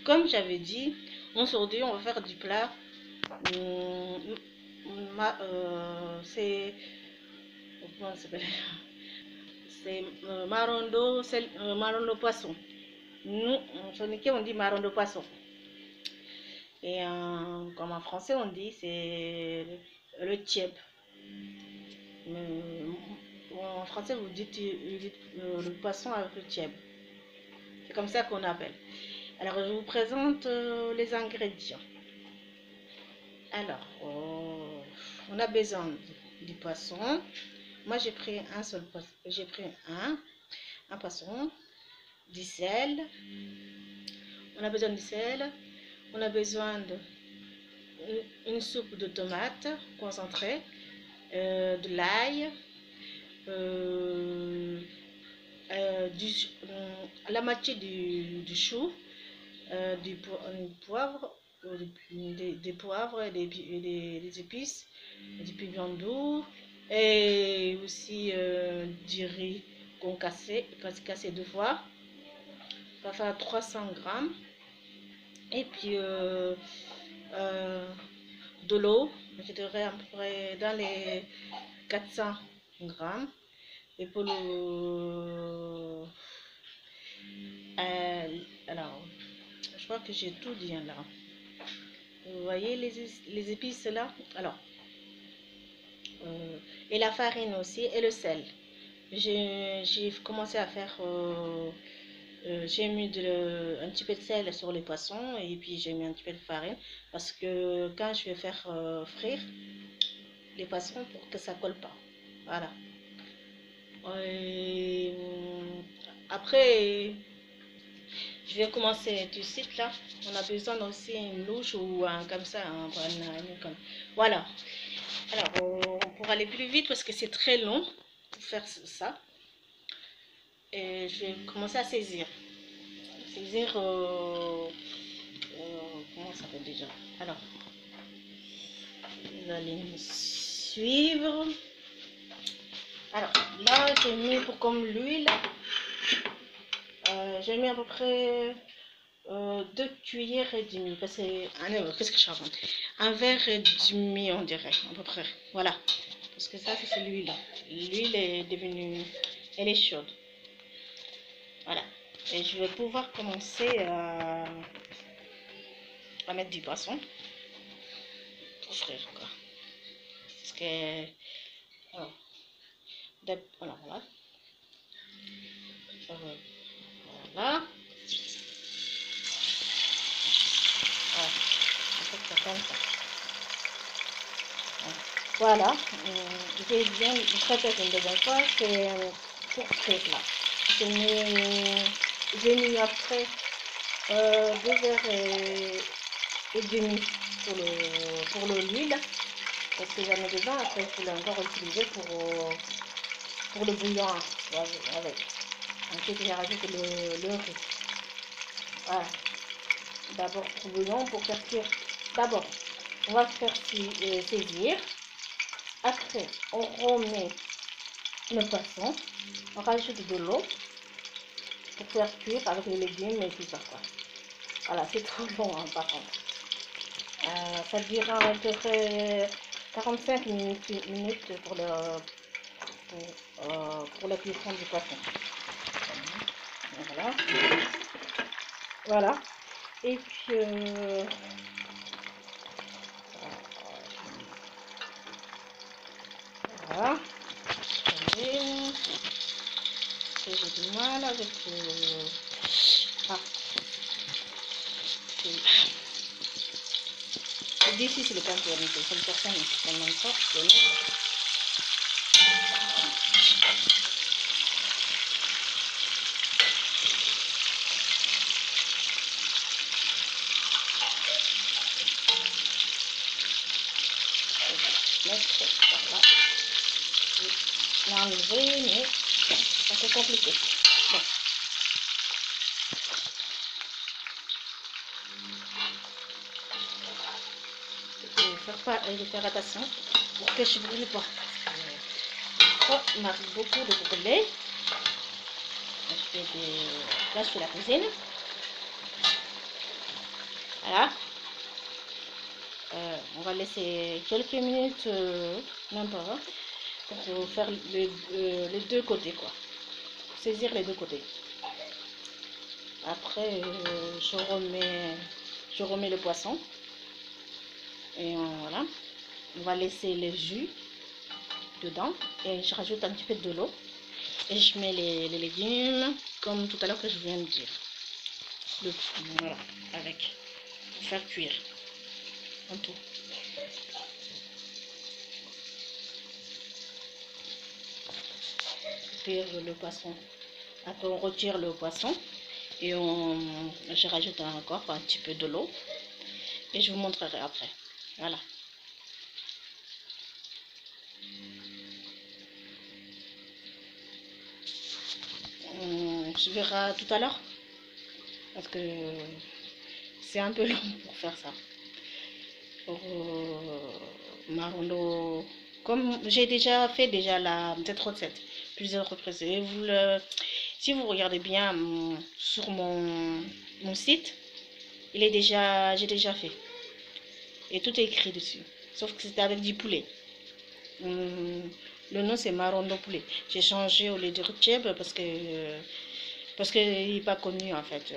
comme j'avais dit, aujourd'hui on va faire du plat. C'est comment ça s'appelle? C'est marondo, marondo poisson. Nous, en Soniké, on dit marondo poisson. Et comme en français, on dit c'est le tchèp. En français, vous dites le poisson avec le tchèp. C'est comme ça qu'on appelle. Alors, je vous présente les ingrédients. Alors, on a besoin du poisson. Moi, j'ai pris un seul poisson. J'ai pris un poisson, du sel. On a besoin du sel. On a besoin d'une soupe de tomates concentrée, de l'ail, la moitié du chou, du poivre, des poivres, des épices, du piment doux et aussi du riz qu'on cassé 2 fois. Ça va faire 300 grammes. Et puis de l'eau, je dirais à peu près dans les 400 grammes. Et pour le... alors, je crois que j'ai tout dit là. Vous voyez les épices là? Alors, et la farine aussi, et le sel. J'ai commencé à faire... j'ai mis un petit peu de sel sur les poissons et puis j'ai mis un petit peu de farine parce que quand je vais faire frire les poissons pour que ça colle pas. Voilà. Et après, je vais commencer tout de suite là. On a besoin aussi une louche ou un comme ça. Voilà. Alors, pour aller plus vite parce que c'est très long pour faire ça. Et je vais commencer à saisir. Comment ça s'appelle déjà? Alors, vous allez me suivre. Alors, là, j'ai mis pour comme l'huile. J'ai mis à peu près 2 cuillères et demie. Parce que, qu'est-ce que je raconte? Un verre et demi, on dirait, à peu près. Voilà. Parce que ça, c'est l'huile. L'huile est devenue... Elle est chaude. Voilà. Et je vais pouvoir commencer à mettre du poisson pour frire quoi. Parce que voilà. Voilà. Voilà. J'ai bien fait une deuxième fois, c'est pour frire là. J'ai mis après 2 heures et demie pour l'huile. Parce que j'en ai besoin, après je l'ai encore utilisé pour le bouillon avec. Ensuite j'ai rajouté le riz. Voilà. D'abord pour le bouillon, pour faire cuire. D'abord, on va faire saisir. Après, on remet le poisson. On rajoute de l'eau pour faire cuire avec les légumes et tout ça. Quoi. Voilà, c'est trop long hein, par contre. Ça durera à peu près 45 minutes pour la cuisson du poisson. Voilà. Voilà. Et puis voilà. J'ai du mal avec c'est difficile quand tu as mis une personne dans mon corps. L'enlever, mais c'est un peu compliqué. Bon. Il faut faire attention pour que je ne brûle pas. Il m'arrive beaucoup de brûler. Là, je fais la cuisine. Voilà. On va laisser quelques minutes, même pas, pour faire les deux côtés, quoi. Saisir les deux côtés. Après, je remets le poisson. Et voilà. On va laisser le jus dedans. Et je rajoute un petit peu de l'eau. Et je mets les légumes, comme tout à l'heure que je viens de dire. Voilà, avec. Pour faire cuire. En tout. Cuire le poisson. Après, on retire le poisson. Et je rajoute encore un petit peu de l'eau. Et je vous montrerai après. Voilà. On se verra tout à l'heure. Parce que c'est un peu long pour faire ça. Pour marondo. Comme j'ai déjà fait cette recette plusieurs reprises. Et si vous regardez bien sur mon site, j'ai déjà fait. Et tout est écrit dessus. Sauf que c'était avec du poulet. Le nom c'est marondo poulet. J'ai changé au lieu de tchèb parce qu'il n'est pas connu en fait.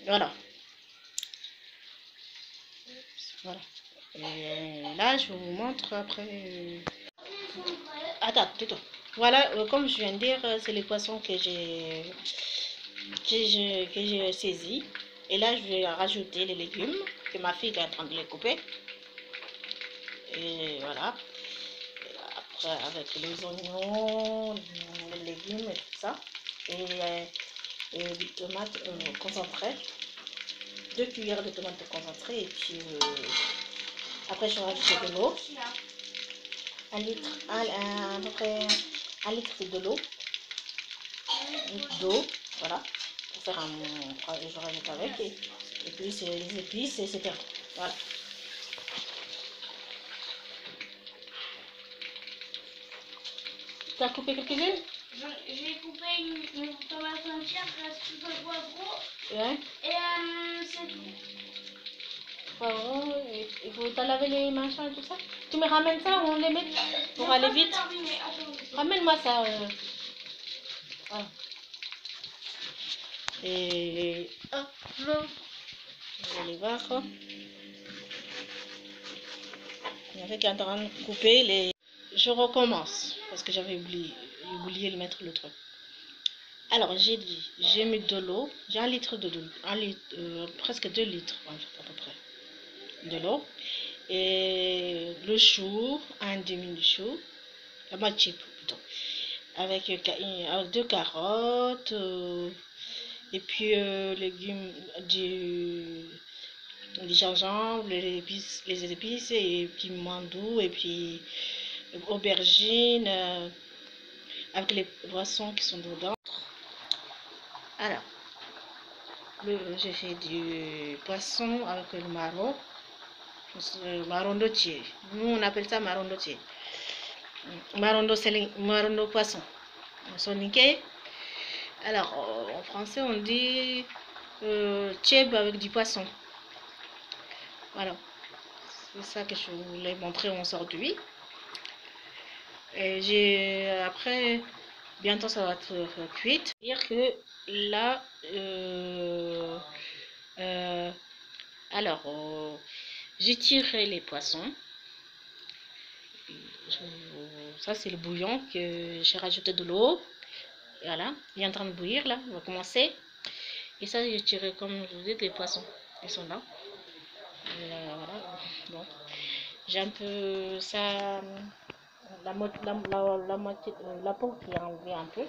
Voilà. Voilà. Et là, je vous montre après. Attends, tais-toi. Voilà, comme je viens de dire, c'est les poissons que j'ai saisis. Et là, je vais rajouter les légumes que ma fille est en train de les couper. Et voilà. Et après, avec les oignons, les légumes et tout ça. Et des tomates concentrées. 2 cuillères de tomates concentrées. Et puis, après, je rajoute de l'eau. À peu près 1 litre de l'eau. Voilà. Pour faire je rajoute avec. Et puis, c'est les épices, etc. Voilà. Tu as coupé quelques-unes? J'ai coupé une tomate entière, reste tout le poivron. Ouais. Et c'est tout. Poivron, il faut t'as lavé les machins et tout ça. Tu me ramènes ça ou on les met pour aller vite? Ramène-moi ça. Voilà. Et hop là. Vous allez voir. Il y avait qu'à en train de couper les. Je recommence parce que j'avais oublié de mettre le truc. Alors j'ai mis de l'eau, j'ai 1 litre de l'eau, presque 2 litres à peu près de l'eau. Et le chou, un demi de chou, la moitié plutôt, avec 2 carottes, et puis légumes, du gingembre, les épices, et puis mandou, et puis aubergines, avec les poissons qui sont dedans. Alors, j'ai fait du poisson avec le marron. Marondotier. Nous, on appelle ça marondotier. Marondo poisson. Soniqué. Alors, en français, on dit tchèb avec du poisson. Voilà. C'est ça que je voulais montrer aujourd'hui. Et après, bientôt ça va être cuite. Dire que là, alors, j'ai tiré les poissons. Ça, c'est le bouillon que j'ai rajouté de l'eau. Voilà, il est en train de bouillir là, on va commencer. Et ça, j'ai tiré comme je vous dis les poissons. Ils sont là. Voilà, bon. J'ai un peu ça, la moitié, la peau qui est enlevée un peu.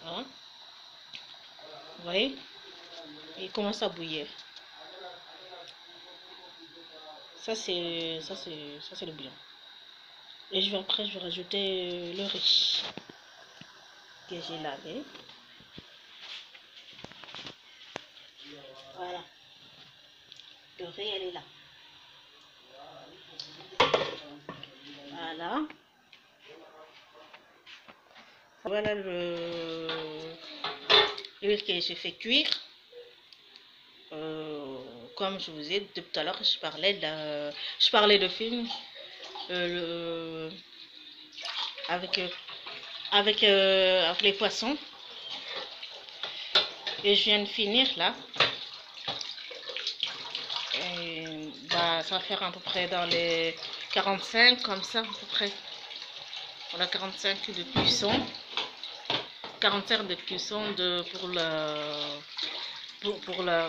Voilà. Vous voyez, il commence à bouillir. Ça, c'est le bouillon. Et après, je vais rajouter le riz que j'ai lavé. Voilà. Le riz, elle est là. Voilà. Voilà l'huile que j'ai fait cuire. comme je vous ai dit tout à l'heure, je parlais de film avec, avec les poissons. Et je viens de finir là. Et bah, ça va faire à peu près dans les 45, comme ça, à peu près. Voilà, 45 de cuisson. 45 de cuisson pour le